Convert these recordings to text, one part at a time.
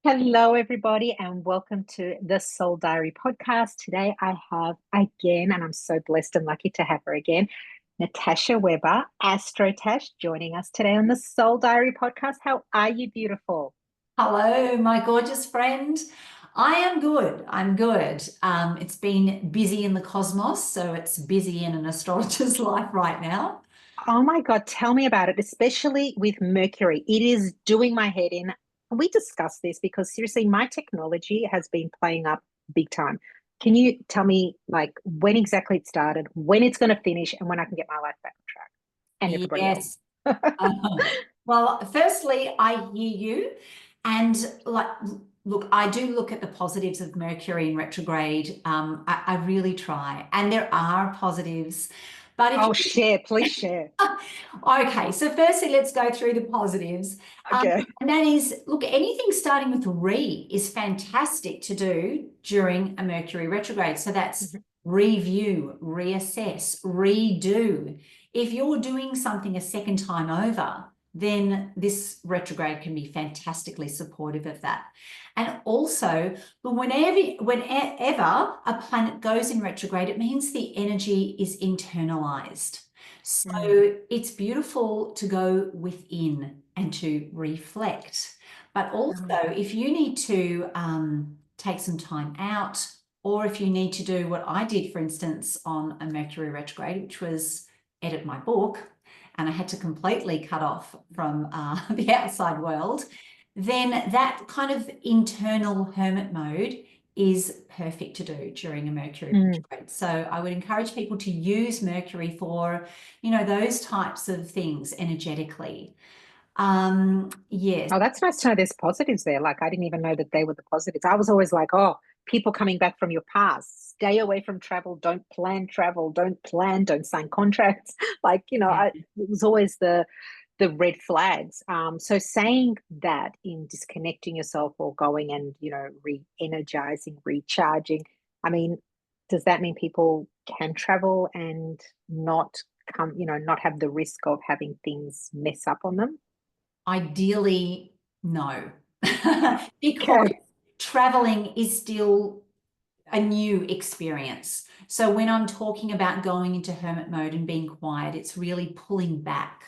Hello, everybody, and welcome to the Soul Diary podcast. Today, I have again, and I'm so blessed and lucky to have her again, Natasha Weber, Astrotash, joining us today on the Soul Diary podcast. How are you, beautiful? Hello, my gorgeous friend. I am good. I'm good. It's been busy in the cosmos, so it's busy in an astrologer's life right now. Oh my God, tell me about it, especially with Mercury. It is doing my head in. We discussed this because seriously, my technology has been playing up big time. Can you tell me, like, when exactly it started, when it's going to finish, and when I can get my life back on track and everybody else? Yes. Well, firstly, I hear you. And like, look, I do look at the positives of Mercury in retrograde. I really try. And there are positives. But if Oh, share, please share. Okay, so firstly, let's go through the positives. Okay. And that is, look, anything starting with re is fantastic to do during a Mercury retrograde. So that's Mhm. review, reassess, redo. If you're doing something a second time over, then this retrograde can be fantastically supportive of that. And also, but whenever a planet goes in retrograde, it means the energy is internalized. Mm. So it's beautiful to go within and to reflect. But also, Oh, if you need to take some time out, or if you need to do what I did, for instance, on a Mercury retrograde, which was edit my book, and I had to completely cut off from the outside world, then that kind of internal hermit mode is perfect to do during a Mercury mm. retrograde. So I would encourage people to use Mercury for, those types of things energetically. Yes. Oh, that's nice to know there's positives there. Like, I didn't even know that they were the positives. I was always like, oh, people coming back from your past, stay away from travel, don't plan, don't sign contracts. Like, it was always the red flags. So saying that in disconnecting yourself or going and, re-energizing, recharging, I mean, does that mean people can travel and not not have the risk of having things mess up on them? Ideally, no, because Okay. traveling is still a new experience. So when I'm talking about going into hermit mode and being quiet, it's really pulling back.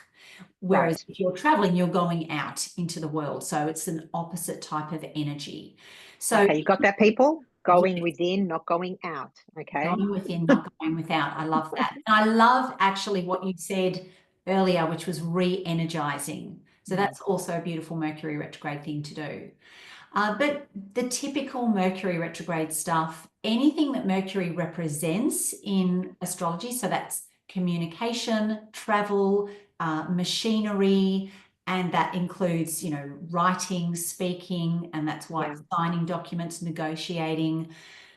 Whereas Right. if you're traveling, you're going out into the world. So it's an opposite type of energy. So Okay, you got that, people? Going yes, within, not going out. Okay. going within, not going without. I love that. And I love actually what you said earlier, which was re-energizing. So Mm. that's also a beautiful Mercury retrograde thing to do. But the typical Mercury retrograde stuff, anything that Mercury represents in astrology, so that's communication, travel, machinery, and that includes, writing, speaking, and that's why Yeah. it's signing documents, negotiating.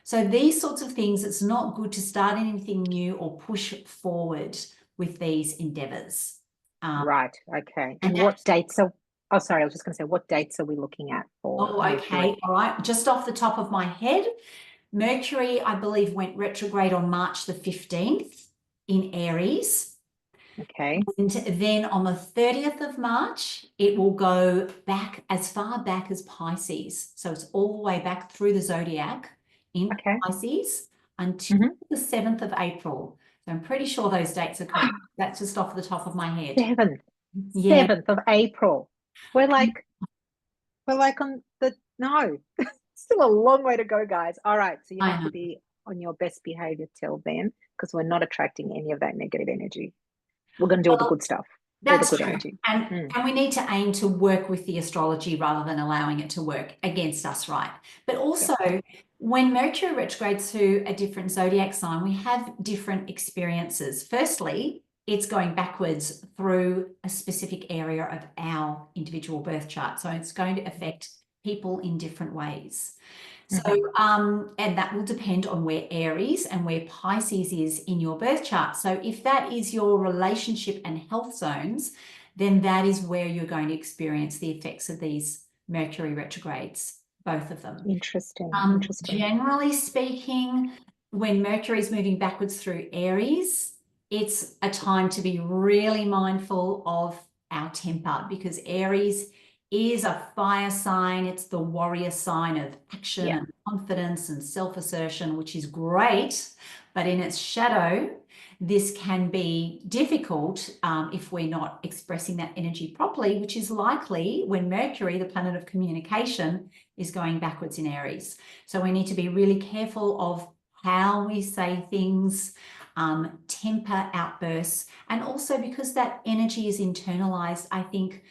So these sorts of things, it's not good to start anything new or push forward with these endeavors. Um, Right. Okay. and And what that's dates are, oh, sorry, I was just going to say, what dates are we looking at for Oh, Mercury? okay. All right. Just off the top of my head, Mercury, I believe, went retrograde on March the 15th in Aries. Okay. And then on the 30th of March, it will go back as far back as Pisces. So it's all the way back through the zodiac in Okay. Pisces until Mm-hmm. the 7th of April. So I'm pretty sure those dates are correct. That's just off the top of my head. 7th, Yeah. 7th of April. We're like, we're like on the, no, still a long way to go, guys. All right. So you I have to know. be on your best behavior till then because we're not attracting any of that negative energy. We're going to do all the Well, good stuff, all the that's good true. energy. And Mm. and we need to aim to work with the astrology rather than allowing it to work against us, right? But Yeah. also, when Mercury retrogrades through a different zodiac sign, we have different experiences. Firstly, it's going backwards through a specific area of our individual birth chart. So it's going to affect people in different ways. So, Mm-hmm. and that will depend on where Aries and where Pisces is in your birth chart. So, if that is your relationship and health zones, then that is where you're going to experience the effects of these Mercury retrogrades, both of them. Interesting. Interesting. Generally speaking, when Mercury is moving backwards through Aries, it's a time to be really mindful of our temper because Aries is a fire sign. It's the warrior sign of action Yeah. and confidence and self-assertion, which is great. But in its shadow, this can be difficult if we're not expressing that energy properly, which is likely when Mercury, the planet of communication, is going backwards in Aries. So we need to be really careful of how we say things, temper outbursts, and also because that energy is internalized, I think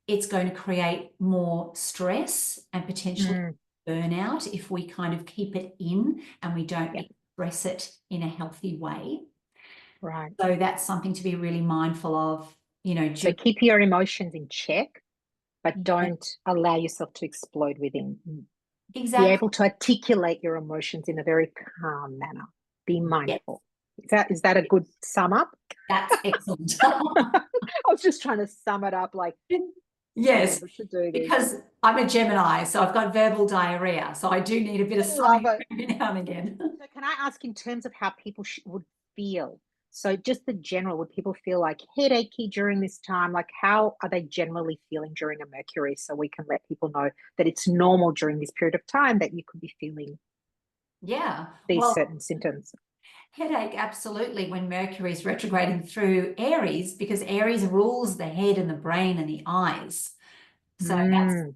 it's going to create more stress and potentially burnout if we kind of keep it in and we don't express it in a healthy way. Right. So that's something to be really mindful of, you know. So keep your emotions in check, but don't allow yourself to explode within. Exactly. Be able to articulate your emotions in a very calm manner. Be mindful. Is that a good sum up? That's excellent. I was just trying to sum it up, like, yes, to do this. because I'm a Gemini, so I've got verbal diarrhea, so I do need a bit of Love sunlight it. every now and again. So can I ask, in terms of how people would feel? So just the general, would people feel like headachy during this time? Like, how are they generally feeling during a Mercury? So we can let people know that it's normal during this period of time that you could be feeling these certain symptoms. Headache, absolutely, when Mercury is retrograding through Aries, because Aries rules the head and the brain and the eyes. So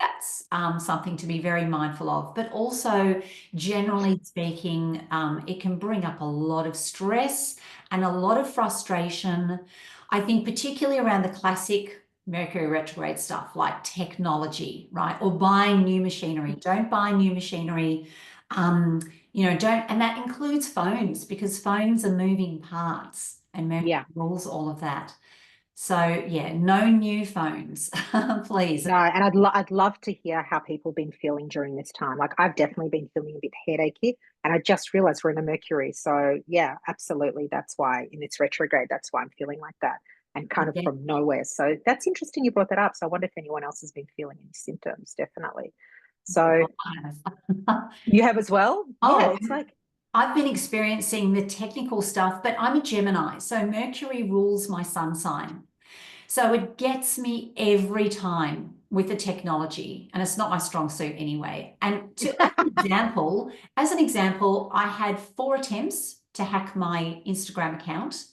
that's something to be very mindful of. But also, generally speaking, it can bring up a lot of stress and a lot of frustration. I think particularly around the classic Mercury retrograde stuff like technology, right? Or buying new machinery. Don't buy new machinery. You know, don't, and that includes phones, because phones are moving parts and Mercury rules all of that. So yeah, no new phones, please. No, and I'd love to hear how people have been feeling during this time. Like, I've definitely been feeling a bit headachy, and I just realized we're in a Mercury. So yeah, absolutely. That's why in its retrograde, that's why I'm feeling like that, and kind of from nowhere. So that's interesting you brought that up. So I wonder if anyone else has been feeling any symptoms. Definitely. So you have as well? Yeah, it's like, I've been experiencing the technical stuff, but I'm a Gemini, so Mercury rules my sun sign. So it gets me every time with the technology, and it's not my strong suit anyway. And as an example, I had 4 attempts to hack my Instagram account,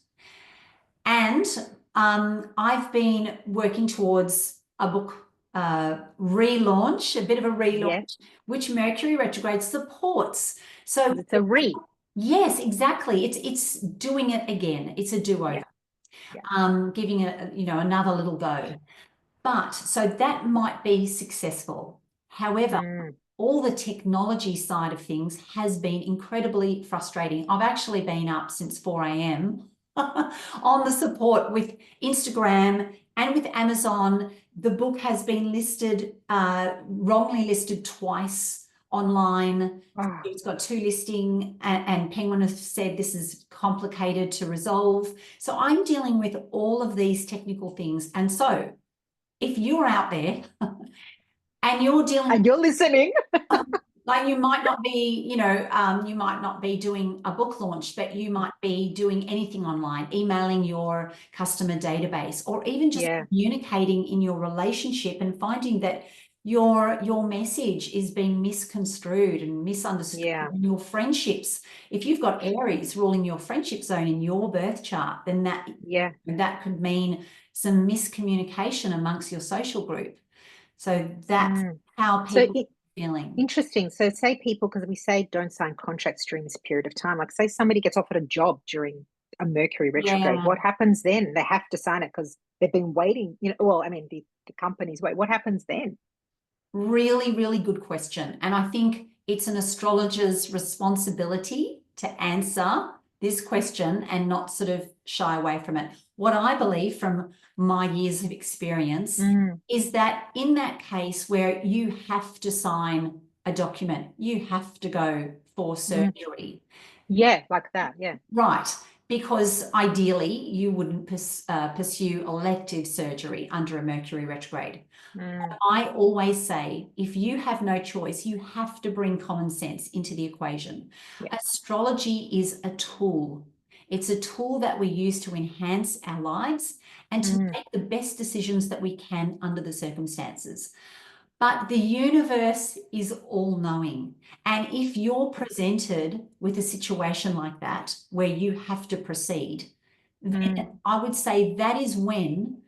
and I've been working towards a book relaunch, a bit of a relaunch, which Mercury retrograde supports. So it's a yes, exactly. It's doing it again. It's a do-over. Giving it, you know, another little go. But so that might be successful. However, all the technology side of things has been incredibly frustrating. I've actually been up since 4 a.m. on the support with Instagram and with Amazon. The book has been listed, wrongly listed twice online. It's got 2 listing, and Penguin has said this is complicated to resolve. So I'm dealing with all of these technical things. And so if you're out there and you're dealing and you're listening, like, you might not be, you know, you might not be doing a book launch, but you might be doing anything online, emailing your customer database, or even just communicating in your relationship and finding that your message is being misconstrued and misunderstood in your friendships. If you've got Aries ruling your friendship zone in your birth chart, then that could mean some miscommunication amongst your social group. So that's how people feeling. Interesting. So say people, because we say don't sign contracts during this period of time, like say somebody gets offered a job during a Mercury retrograde, what happens then? They have to sign it because they've been waiting, you know, well, I mean, the companies wait. What happens then? Really, really good question. And I think it's an astrologer's responsibility to answer this question and not sort of shy away from it. What I believe from my years of experience is that in that case where you have to sign a document, you have to go for surgery. Yeah, like that. Yeah. Right. Because ideally you wouldn't pursue elective surgery under a Mercury retrograde. I always say, if you have no choice, you have to bring common sense into the equation. Astrology is a tool. It's a tool that we use to enhance our lives and to make the best decisions that we can under the circumstances. But the universe is all-knowing. And if you're presented with a situation like that, where you have to proceed, then I would say that is when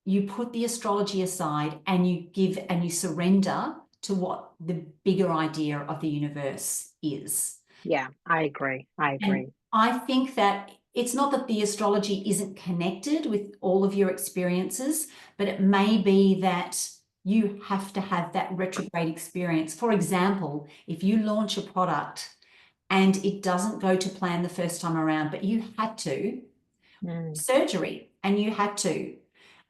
you put the astrology aside and you surrender to what the bigger idea of the universe is. Yeah, I agree. I agree. And I think that it's not that the astrology isn't connected with all of your experiences, but it may be that you have to have that retrograde experience. For example, if you launch a product and it doesn't go to plan the first time around, but you had to, surgery, and you had to,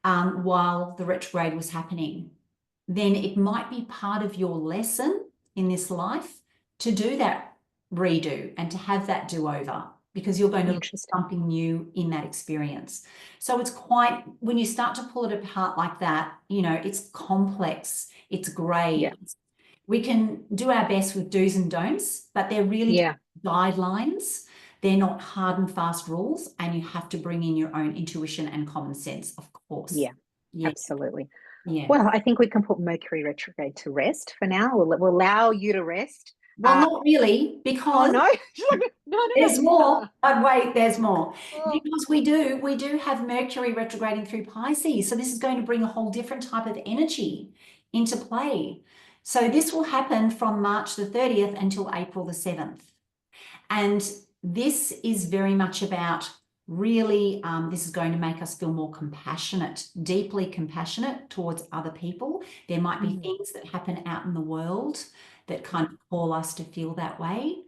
while the retrograde was happening, then it might be part of your lesson in this life to do that redo and to have that do-over, because you're going to learn something new in that experience. So it's quite, when you start to pull it apart like that, you know, it's complex, it's grey. Yeah. We can do our best with do's and don'ts, but they're really guidelines. They're not hard and fast rules, and you have to bring in your own intuition and common sense, of course. Yeah, absolutely. Yeah. Well, I think we can put Mercury retrograde to rest for now. We'll allow you to rest. Well, not really, because no, there's more. But wait, there's more. Because we do have Mercury retrograding through Pisces. So this is going to bring a whole different type of energy into play. So this will happen from March the 30th until April the 7th. And this is very much about really, this is going to make us feel more compassionate, deeply compassionate towards other people. There might be things that happen out in the world that kind of call us to feel that way.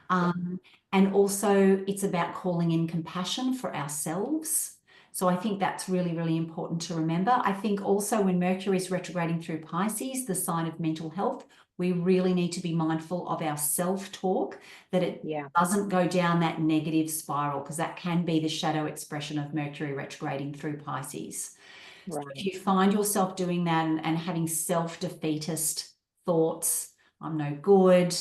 And also it's about calling in compassion for ourselves. So I think that's really, really important to remember. I think also when Mercury is retrograding through Pisces, the sign of mental health, we really need to be mindful of our self-talk, that it doesn't go down that negative spiral, because that can be the shadow expression of Mercury retrograding through Pisces. Right. So if you find yourself doing that and having self-defeatist thoughts, I'm no good,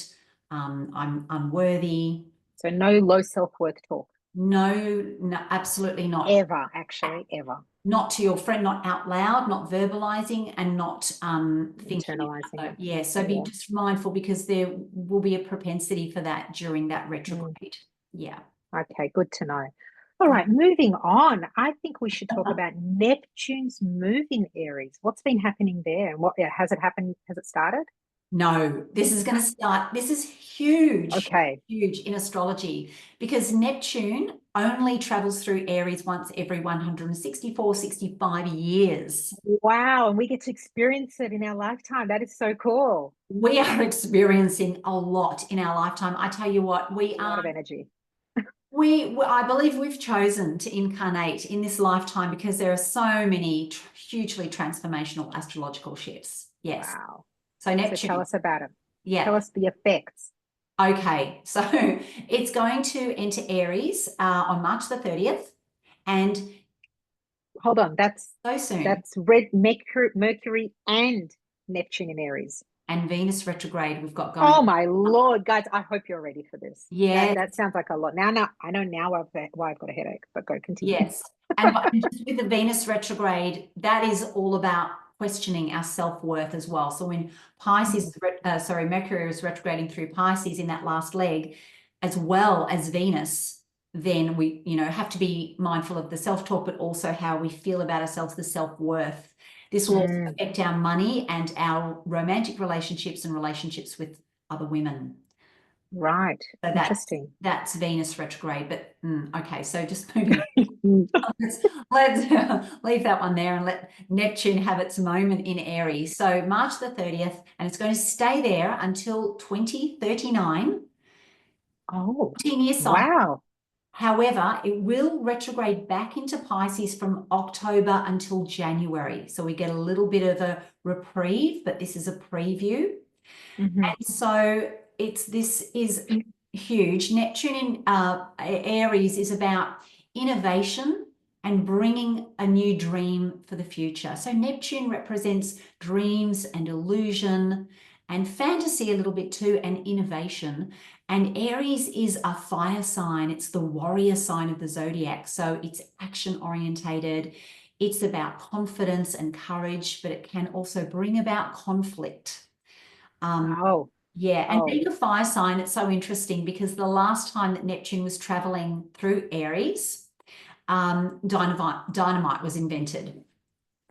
I'm unworthy. So no low self-worth talk. No, absolutely not. Ever, actually, ever. Not to your friend, not out loud, not verbalizing, and not thinking. Internalizing it. So be just mindful, because there will be a propensity for that during that retrograde. Yeah. Okay, good to know. All right, moving on. I think we should talk about Neptune's move in Aries. What's been happening there? And what has it happened? Has it started? No, this is going to start. This is huge. Okay. Huge in astrology, because Neptune only travels through Aries once every 164, 65 years. Wow. And we get to experience it in our lifetime. That is so cool. We are experiencing a lot in our lifetime. I tell you what, a lot of energy. I believe we've chosen to incarnate in this lifetime because there are so many hugely transformational astrological shifts. Yes. Wow. So Neptune. So tell us about it. Yeah. Tell us the effects. Okay. So it's going to enter Aries on March the 30th. And hold on, that's so soon. That's Mercury and Neptune in Aries. And Venus retrograde we've got going. Oh my Lord, guys, I hope you're ready for this. Yeah. That sounds like a lot. Now I know now why I've got a headache, but go continue. Yes. And just with the Venus retrograde, that is all about questioning our self-worth as well. So when Mercury is retrograding through Pisces in that last leg, as well as Venus, then we, have to be mindful of the self-talk, but also how we feel about ourselves, the self-worth. This will also affect our money and our romantic relationships and relationships with other women. Right. So interesting. That's Venus retrograde. But okay, so just moving on. let's leave that one there and let Neptune have its moment in Aries. So March the 30th, and it's going to stay there until 2039. Oh, 14 years. Wow. However, it will retrograde back into Pisces from October until January. So we get a little bit of a reprieve, but this is a preview. And so this is huge. Neptune in Aries is about innovation and bringing a new dream for the future. So Neptune represents dreams and illusion and fantasy a little bit too, and innovation. And Aries is a fire sign. It's the warrior sign of the zodiac. So it's action orientated. It's about confidence and courage, but it can also bring about conflict. Oh, Yeah, and oh, being a fire sign, it's so interesting because the last time that Neptune was traveling through Aries, dynamite was invented.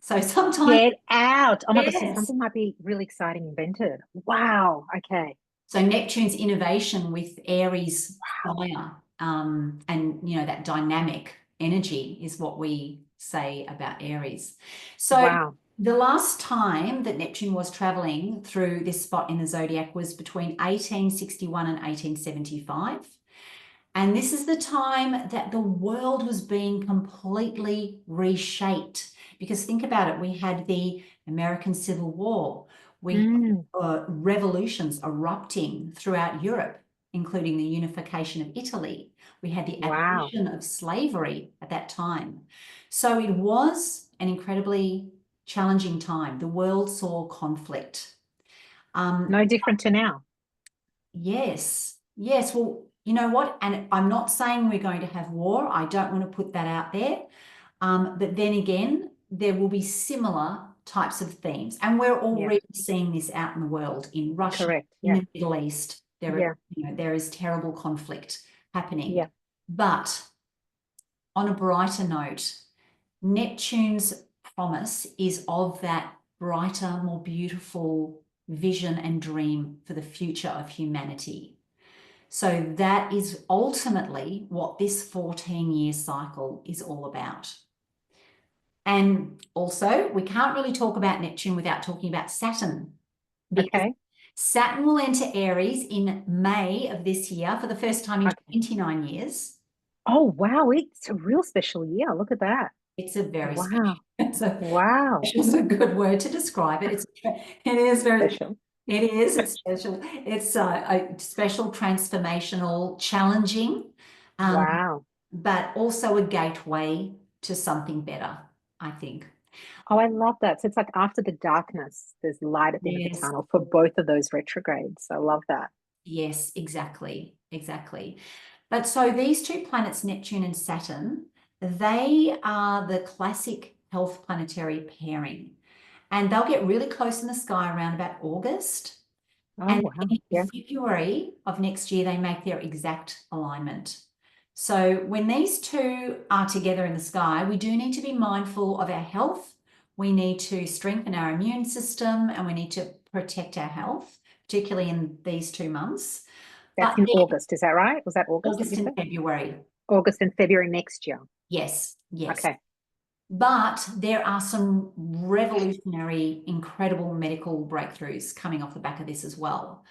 So sometimes, get out. Oh my God, so yes. something might be really exciting invented. Wow. Okay. So Neptune's innovation with Aries fire, and that dynamic energy is what we say about Aries. So Wow. the last time that Neptune was traveling through this spot in the zodiac was between 1861 and 1875. And this is the time that the world was being completely reshaped. Because think about it, we had the American Civil War, we Mm, had revolutions erupting throughout Europe, including the unification of Italy. We had the wow. abolition of slavery at that time. So it was an incredibly challenging time. The world saw conflict. Um, No different to now. Yes, yes. Well, you know what? And I'm not saying we're going to have war. I don't want to put that out there. But then again, there will be similar types of themes. And we're Yeah. already seeing this out in the world, in Russia, Correct. in Yeah. the Middle East. Yeah. There is terrible conflict happening. Yeah. But on a brighter note, Neptune's promise is of that brighter, more beautiful vision and dream for the future of humanity. So that is ultimately what this 14-year cycle is all about. And also, we can't really talk about Neptune without talking about Saturn, because Okay. Saturn will enter Aries in May of this year for the first time in Okay. 29 years. Oh, wow. It's a real special year. Look at that. It's a very special, Wow. it's a Wow. special is a good word to describe it. It is very, Special. it's special. It's a special, transformational, challenging, um, Wow. but also a gateway to something better, I think. Oh, I love that. So it's like after the darkness, there's light at the end of the Yes, tunnel for both of those retrogrades. I love that. yes, exactly, exactly. But so these two planets, Neptune and Saturn, they are the classic health planetary pairing. And they'll get really close in the sky around about August. Oh, And wow. in Yeah. February of next year, they make their exact alignment. So when these two are together in the sky, we do need to be mindful of our health. We need to strengthen our immune system and we need to protect our health, particularly in these 2 months. That's But in then August. Is that right? Was that August that August you and said? February, August and February next year. yes, yes. Okay. But there are some revolutionary, incredible medical breakthroughs coming off the back of this as well.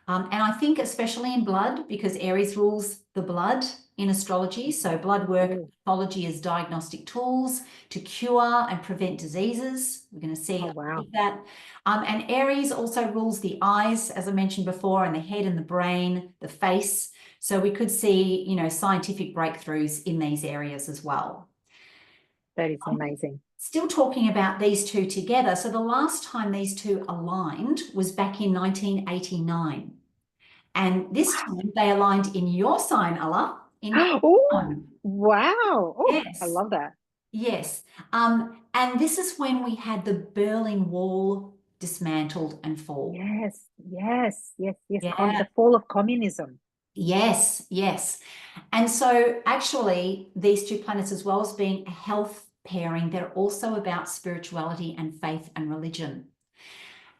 And I think especially in blood, because Aries rules the blood in astrology. So blood work, Ooh. pathology as diagnostic tools to cure and prevent diseases. We're going to see Oh, wow. that. And Aries also rules the eyes, as I mentioned before, and the head and the brain, the face. So we could see, scientific breakthroughs in these areas as well. That is amazing. Still talking about these two together. So the last time these two aligned was back in 1989. And this Wow. time they aligned in your sign, Allah, in Oh, Capricorn. wow. Oh, I Yes, love that. yes. And this is when we had the Berlin Wall dismantled and fall. Yes, yes, yes, yes. Yeah. The fall of communism. Yes, yes. And so actually these two planets, as well as being a health pairing, they're also about spirituality and faith and religion.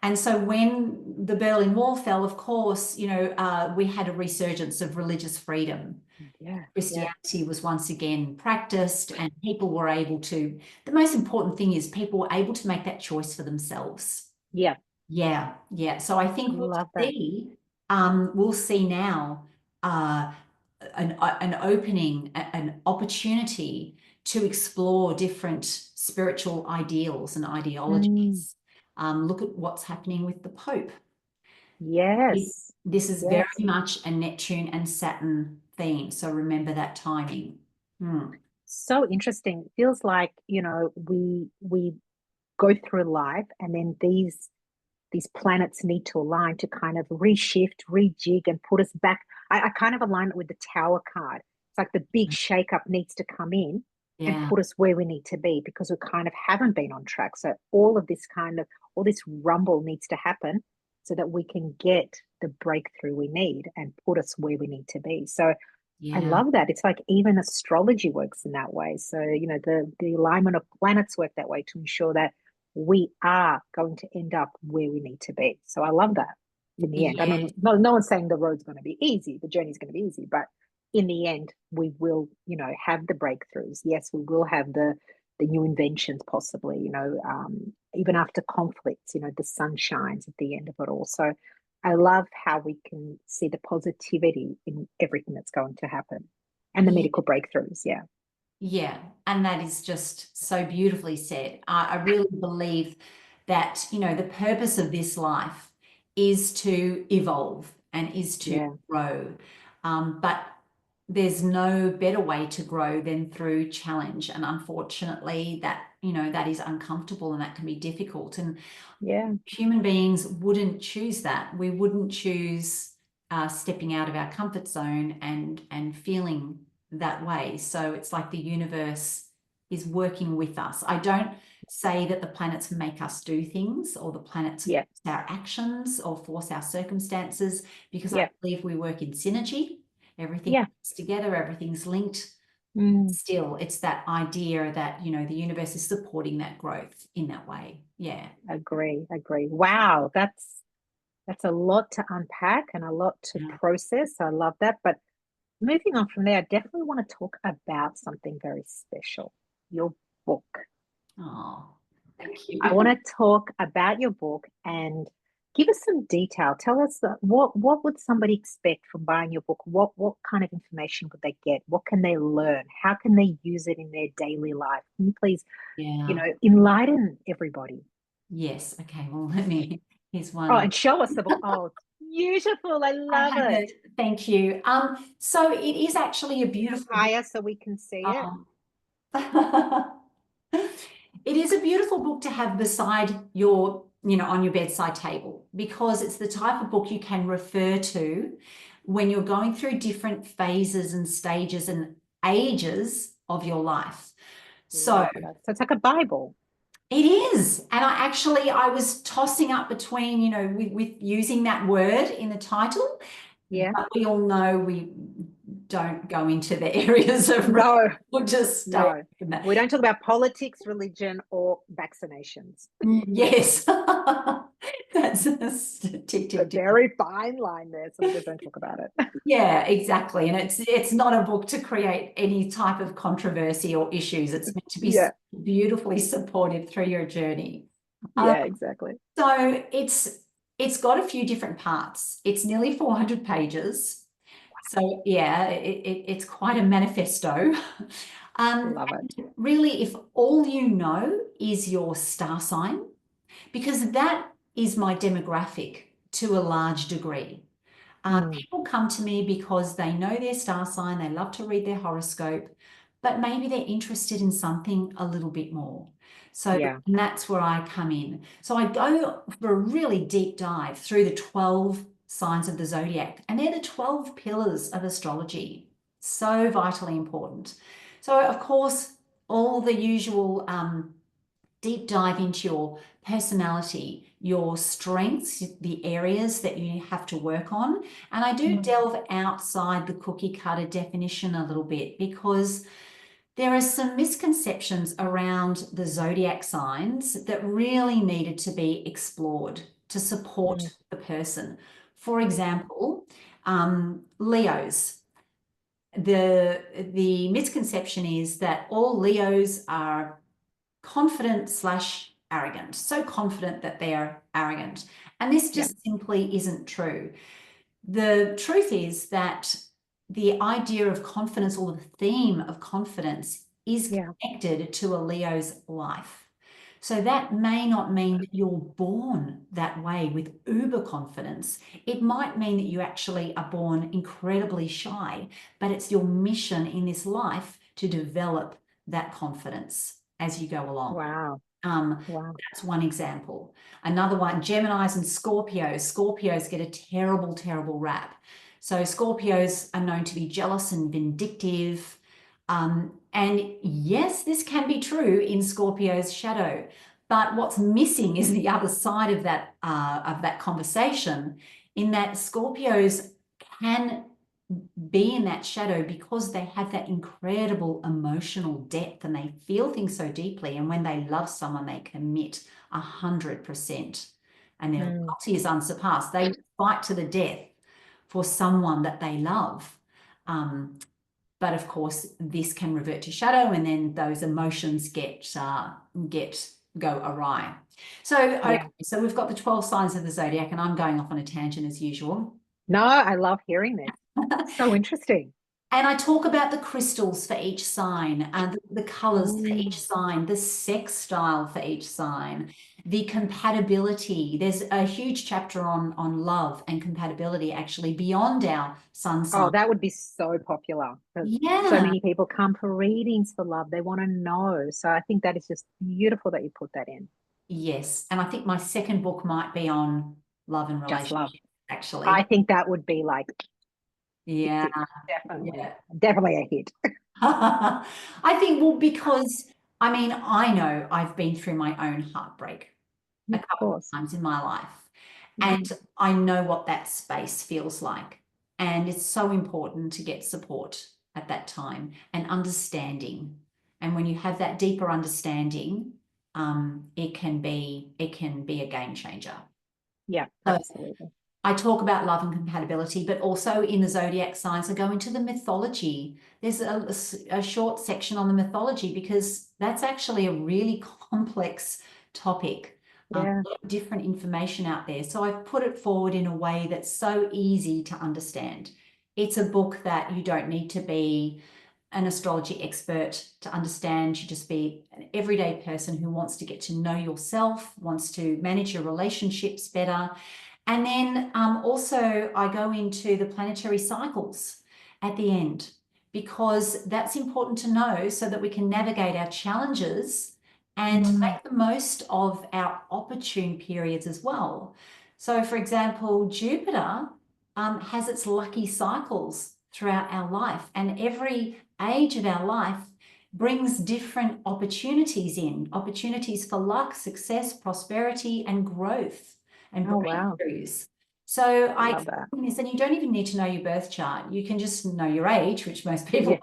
And so when the Berlin Wall fell, of course, we had a resurgence of religious freedom. Yeah, yeah. Christianity was once again practiced, and people were able to, the most important thing is people were able to make that choice for themselves. Yeah, Yeah, yeah. So I think love that. we'll see now uh, an opening, an opportunity to explore different spiritual ideals and Mm, ideologies. Look at what's happening with the Pope. yes, This is very yes. much a Neptune and Saturn theme. So remember that timing. Hmm. So interesting. Feels like, we go through life and then these planets need to align to kind of reshift, rejig, and put us back. I kind of align it with the Tower card. It's like the big shakeup needs to come in and Yeah. put us where we need to be, because we kind of haven't been on track. So all this rumble needs to happen so that we can get the breakthrough we need and put us where we need to be. So I Yeah. love that. It's like even astrology works in that way. So, the alignment of planets work that way to ensure that we are going to end up where we need to be. So I love that in the end. I Yeah. mean, no one's saying the road's going to be easy, the journey's going to be easy, but in the end, we will, have the breakthroughs. Yes, we will have the new inventions possibly, even after conflicts, the sun shines at the end of it all. So I love how we can see the positivity in everything that's going to happen and the Yeah. medical breakthroughs. Yeah. Yeah, and that is just so beautifully said. I really believe that, the purpose of this life is to evolve and is to Yeah. grow. But there's no better way to grow than through challenge. And unfortunately, that is uncomfortable and that can be difficult. And Yeah. human beings wouldn't choose that. We wouldn't choose stepping out of our comfort zone and feeling that way. So it's like the universe is working with us. I don't say that the planets make us do things or the planets Yeah. force our actions or force our circumstances, because I Yeah. believe we work in synergy. Everything Yeah. is together, everything's linked. Mm. Still, it's that idea that, the universe is supporting that growth in that way. Yeah. Agree. Wow. That's a lot to unpack and a lot to Yeah. process. I love that. But moving on from there, I definitely want to talk about something very special, your book. Oh, thank I you. want to talk about your book and give us some detail. Tell us what would somebody expect from buying your book? What kind of information would they get? What can they learn? How can they use it in their daily life? Can you please, Yeah. enlighten everybody? Yes. Okay. Well, here's Oh, one. and show us the book. Oh, it's beautiful. I I love have it. it. Thank you. So it is actually a Bit beautiful book. higher so we can see it. Um, it is a beautiful book to have beside on your bedside table, because it's the type of book you can refer to when you're going through different phases and stages and ages of your life. So Love that. So it's like a Bible. it is. And I was tossing up between, with using that word in the title, Yeah. but we all know we don't go into the areas of No, we'll just stay no. in that. We don't talk about politics, religion, or vaccinations. Yes. That's a A tick. very fine line there, so we just don't talk about it. Yeah, exactly. And it's not a book to create any type of controversy or issues. It's meant to be Yeah. beautifully supportive through your journey. Um, Yeah, exactly. so it's got a few different parts. It's nearly 400 pages. So yeah, it's quite a manifesto. Love it. And really, if all you know is your star sign, because that is my demographic to a large degree. Mm, People come to me because they know their star sign, they love to read their horoscope, but maybe they're interested in something a little bit more. So yeah. that's where I come in. So I go for a really deep dive through the 12 signs of the zodiac, and they're the 12 pillars of astrology. So vitally important. So, of course, all the usual deep dive into your personality, your strengths, the areas that you have to work on. And I do delve outside the cookie cutter definition a little bit, because there are some misconceptions around the zodiac signs that really needed to be explored to support Mm, the person. For example, Leos. The misconception is that all Leos are confident slash arrogant, so confident that they are arrogant. And this yeah. just simply isn't true. The truth is that the idea of confidence, or the theme of confidence, is Yeah. connected to a Leo's life. So that may not mean that you're born that way with uber confidence. It might mean that you actually are born incredibly shy, but it's your mission in this life to develop that confidence as you go along. Wow. Um, Wow. that's one example. Another one, Geminis and Scorpios. Scorpios get a terrible, terrible rap. So Scorpios are known to be jealous and vindictive. And yes, this can be true in Scorpio's shadow, but what's missing is the other side of that conversation, in that Scorpios can be in that shadow because they have that incredible emotional depth and they feel things so deeply. And when they love someone, they commit 100%. And their loyalty is unsurpassed. They fight to the death for someone that they love. But of course, this can revert to shadow, and then those emotions go awry. So, okay, so we've got the 12 signs of the zodiac, and I'm going off on a tangent as usual. No, I love hearing this. So interesting. And I talk about the crystals for each sign, and the colors for each sign, the sex style for each sign, the compatibility. There's a huge chapter on love and compatibility, actually, beyond our sun sign. Oh, that would be so popular. Yeah. So many people come for readings for love. They want to know. So I think that is just beautiful that you put that in. Yes. And I think my second book might be on love and Just love. relationships, actually. I think that would be like, yeah, definitely, yeah. definitely a hit. I think, well, because I mean, I know I've been through my own heartbreak a couple of times in my life, and I know what that space feels like. And it's so important to get support at that time and understanding. And when you have that deeper understanding, it can be a game changer. Yeah, So absolutely. I talk about love and compatibility, but also in the zodiac signs, I go into the mythology. There's a short section on the mythology because that's actually a really complex topic. A lot of different information out there. So I've put it forward in a way that's so easy to understand. It's a book that you don't need to be an astrology expert to understand. You just be an everyday person who wants to get to know yourself, wants to manage your relationships better. And then also I go into the planetary cycles at the end, because that's important to know so that we can navigate our challenges and make the most of our opportune periods as well. So, for example, Jupiter has its lucky cycles throughout our life, and every age of our life brings different opportunities opportunities for luck, success, prosperity, and growth and breakthroughs. So I explain this, and you don't even need to know your birth chart. You can just know your age, which most people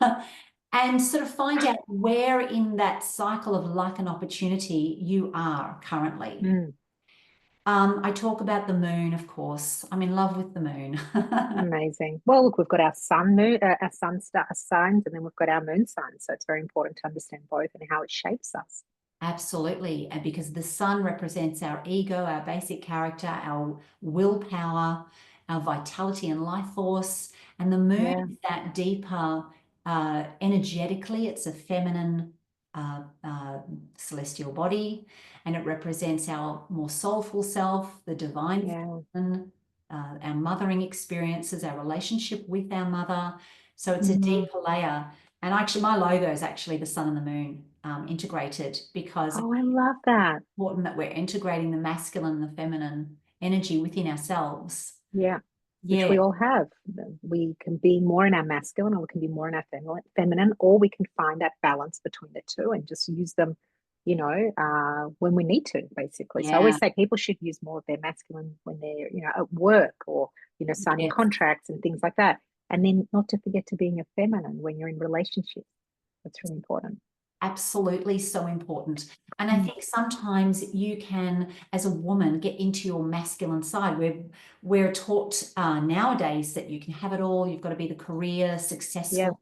don't, and sort of find out where in that cycle of luck and opportunity you are currently. I talk about the moon, of course. I'm in love with the moon. Amazing. Well, look, we've got our sun moon, our sun star signs, and then we've got our moon signs. So it's very important to understand both and how it shapes us. Absolutely. And because the sun represents our ego, our basic character, our willpower, our vitality and life force. And the moon is that deeper, energetically, it's a feminine celestial body, and it represents our more soulful self, the divine feminine, our mothering experiences, our relationship with our mother. So it's a deeper layer. And actually, my logo is actually the sun and the moon integrated, because I love that. It's important that we're integrating the masculine and the feminine energy within ourselves. Which we all have. We can be more in our masculine, or we can be more in our feminine, or we can find that balance between the two and just use them, when we need to, basically. So I always say people should use more of their masculine when they're, at work, or, signing contracts and things like that. And then not to forget to be in your feminine when you're in relationships. That's really important. Absolutely, so important. And I think sometimes you can, as a woman, get into your masculine side. We're taught nowadays that you can have it all. You've got to be the career successful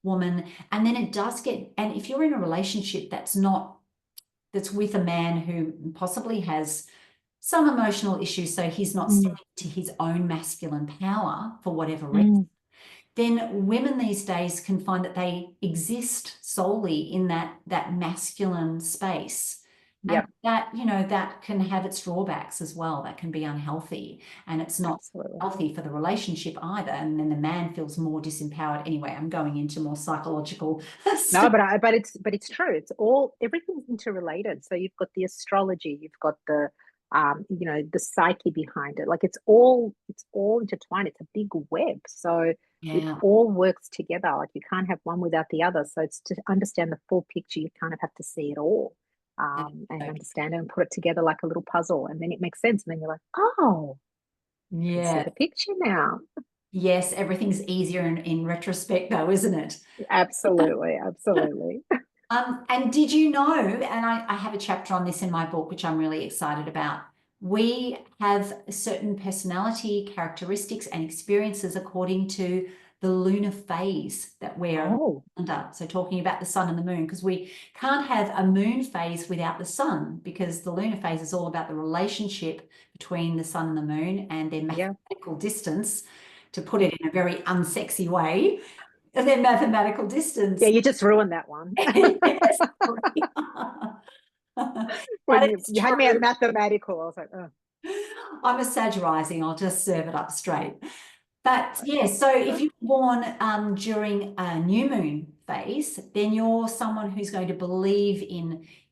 woman. And then it does get, and if you're in a relationship that's with a man who possibly has some emotional issues, so he's not stepping to his own masculine power for whatever reason, then women these days can find that they exist solely in that masculine space. And that, that can have its drawbacks as well. That can be unhealthy, and it's not healthy for the relationship either. And then the man feels more disempowered. Anyway, I'm going into more psychological stuff. No, but it's true. Everything's interrelated. So you've got the astrology, you've got the you know, the psyche behind it. Like it's all intertwined. It's a big web. So it Yeah, all works together. Like you can't have one without the other. So it's to understand the full picture, you kind of have to see it all. that is And so understand it and put it together like a little puzzle. And then it makes sense. And then you're like, oh, true. I can see Yeah. the picture now. Yes, everything's easier in retrospect though, isn't it? Absolutely. Absolutely. And did you know, and I have a chapter on this in my book, which I'm really excited about. We have certain personality characteristics and experiences according to the lunar phase that we're Oh, under. So talking about the sun and the moon, because we can't have a moon phase without the sun, because the lunar phase is all about the relationship between the sun and the moon and their yeah. mathematical distance, to put it in a very unsexy way, their mathematical Yeah, distance. you just ruined that one. Yes. When But it's you had me at true. mathematical, I was like, oh, I'm a Sag rising. I'll just serve it up straight. But right. yeah, so if you're born during a new moon phase, then you're someone who's going to believe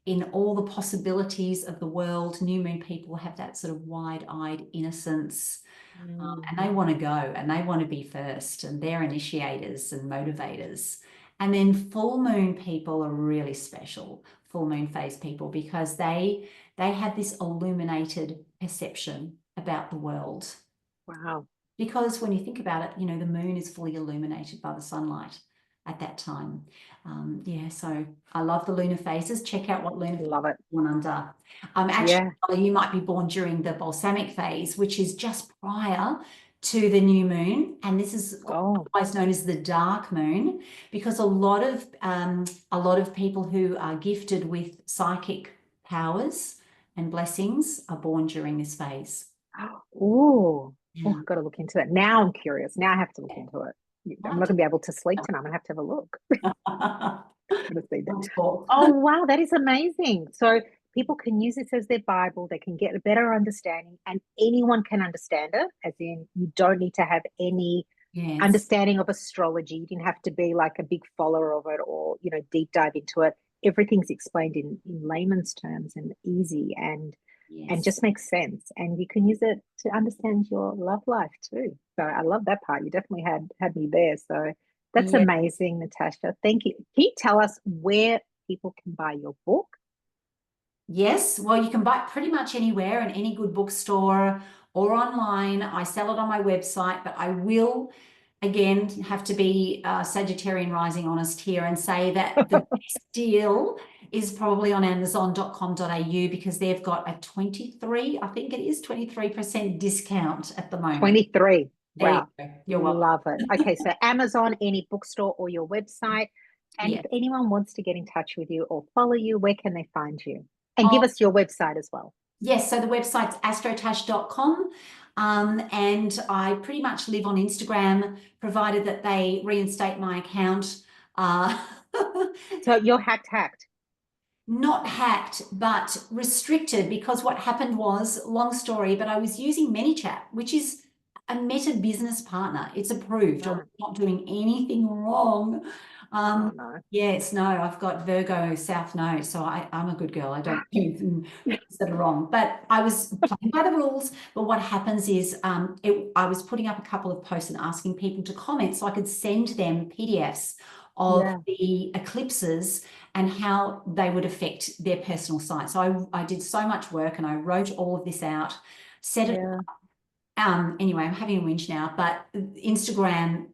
in all the possibilities of the world. New moon people have that sort of wide-eyed innocence, Mm, and they want to go and they want to be first, and they're initiators and motivators. And then full moon people are really special, full moon phase people, because they have this illuminated perception about the world. wow. Because when you think about it, you know, the moon is fully illuminated by the sunlight at that time. Yeah, so I love the lunar phases. Check out what lunar phase Love it. you're born under. Actually, Yeah. you might be born during the balsamic phase, which is just prior to the new moon, and this is Oh, otherwise known as the dark moon, because a lot of people who are gifted with psychic powers and blessings are born during this phase. oh, oh, Yeah. I've got to look into that. Now I'm curious. Now I have to look into it. I'm not going to be able to sleep tonight. I'm going to have a look. I'm going to see that. Wonderful. Oh, wow. That is amazing. So people can use this as their Bible. They can get a better understanding, and anyone can understand it, as in you don't need to have any Yes, understanding of astrology. You didn't have to be like a big follower of it or, you know, deep dive into it. Everything's explained in layman's terms and easy and yes, just makes sense. And you can use it to understand your love life too. So I love that part. You definitely had me there. So that's yeah, amazing, Natasha. Thank you. Can you tell us where people can buy your book? yes. Well, you can buy it pretty much anywhere in any good bookstore or online. I sell it on my website, but I will again have to be Sagittarian rising honest here and say that the best deal is probably on amazon.com.au, because they've got a 23, I think it is 23% discount at the moment. 23. There you Wow. go. You're welcome. Love it. Okay, so Amazon, any bookstore, or your website. And if Yeah. anyone wants to get in touch with you or follow you, where can they find you? And give Oh, us your website as well. yes, so the website's astrotash.com. And I pretty much live on Instagram, provided that they reinstate my account. Uh, So you're hacked. not hacked, but restricted, because what happened was, long story, but I was using ManyChat, which is a Meta business partner. It's approved, or Right. not doing anything wrong. Oh Um, no. yes, no, I've got Virgo South Node, so I'm a good girl. I don't do anything that are wrong. But I was playing by the rules. But what happens is, I was putting up a couple of posts and asking people to comment so I could send them PDFs of Yeah. the eclipses and how they would affect their personal site. So I did so much work and I wrote all of this out, set it. Yeah. Anyway, I'm having a whinge now, but Instagram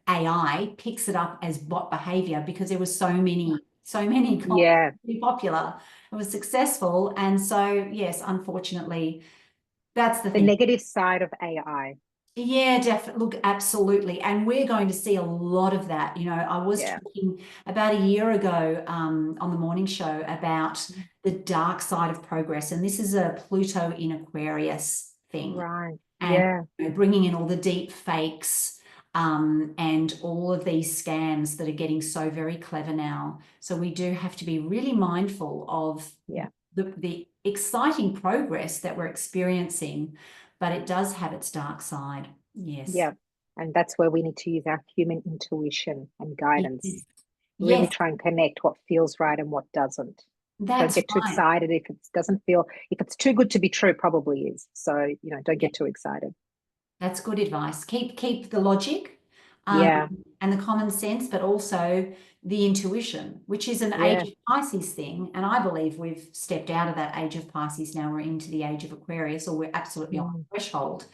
AI picks it up as bot behavior, because there was so many comments, Yeah. really popular. It was successful. And so, yes, unfortunately, that's the The thing. negative side of AI. Yeah, definitely. Look, absolutely. And we're going to see a lot of that. You know, I was Yeah. talking about a year ago on the morning show about the dark side of progress. And this is a Pluto in Aquarius thing. Right. And Yeah. you know, bringing in all the deep fakes and all of these scams that are getting so very clever now. So we do have to be really mindful of Yeah. the exciting progress that we're experiencing, but it does have its dark side. Yes. Yeah. And that's where we need to use our human intuition and guidance. Yes. Really Yes. try and connect what feels right and what doesn't. Don't That's get too right. excited if it doesn't feel, if it's too good to be true, probably is. So, don't Yeah, get too excited. that's good advice. Keep the logic, um, Yeah, and the common sense, but also the intuition, which is an age yeah, of Pisces thing. And I believe we've stepped out of that age of Pisces now. We're into the age of Aquarius, or we're absolutely on mm, the threshold.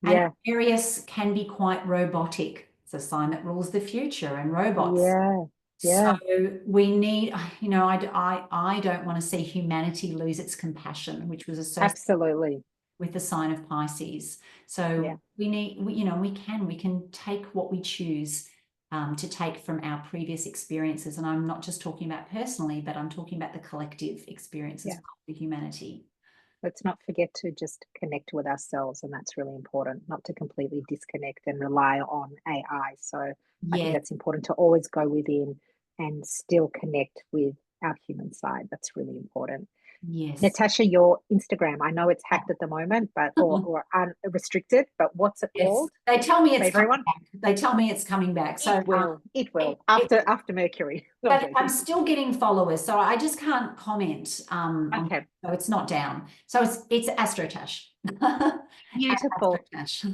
And yeah, Aquarius can be quite robotic. It's a sign that rules the future and robots. yeah, So yeah, we need, I don't want to see humanity lose its compassion, which was associated absolutely. with the sign of Pisces. Yeah, So we can take what we choose to take from our previous experiences. And I'm not just talking about personally, but I'm talking about the collective experiences yeah. of humanity. Let's not forget to just connect with ourselves. And that's really important, not to completely disconnect and rely on AI. So I think Yes, that's important to always go within and still connect with our human side. That's really important. yes. Natasha, your Instagram, I know it's hacked at the moment, but or unrestricted, but what's it Yes, called they tell me for it's coming everyone? back. They tell me it's coming back. So It will. It it, will. it, After Mercury. No, I'm but I'm joking. still getting followers, so I just can't comment on. Okay. So it's not down. So it's Astrotash. Beautiful. Astrotash.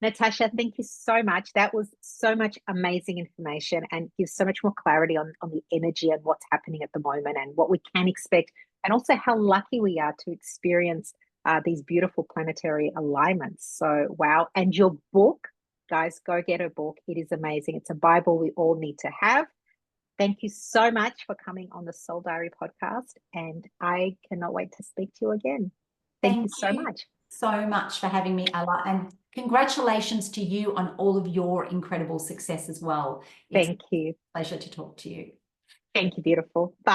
Natasha, thank you so much. That was so much amazing information and gives so much more clarity on the energy and what's happening at the moment and what we can expect, and also how lucky we are to experience these beautiful planetary alignments. So, wow. And your book, guys, go get a book. It is amazing. It's a Bible we all need to have. Thank you so much for coming on the Soul Diary podcast. And I cannot wait to speak to you again. Thank you Thank so you much. so much for having me, Ella, and congratulations to you on all of your incredible success as well. It's a Thank you. pleasure to talk to you. Thank you, beautiful. Bye.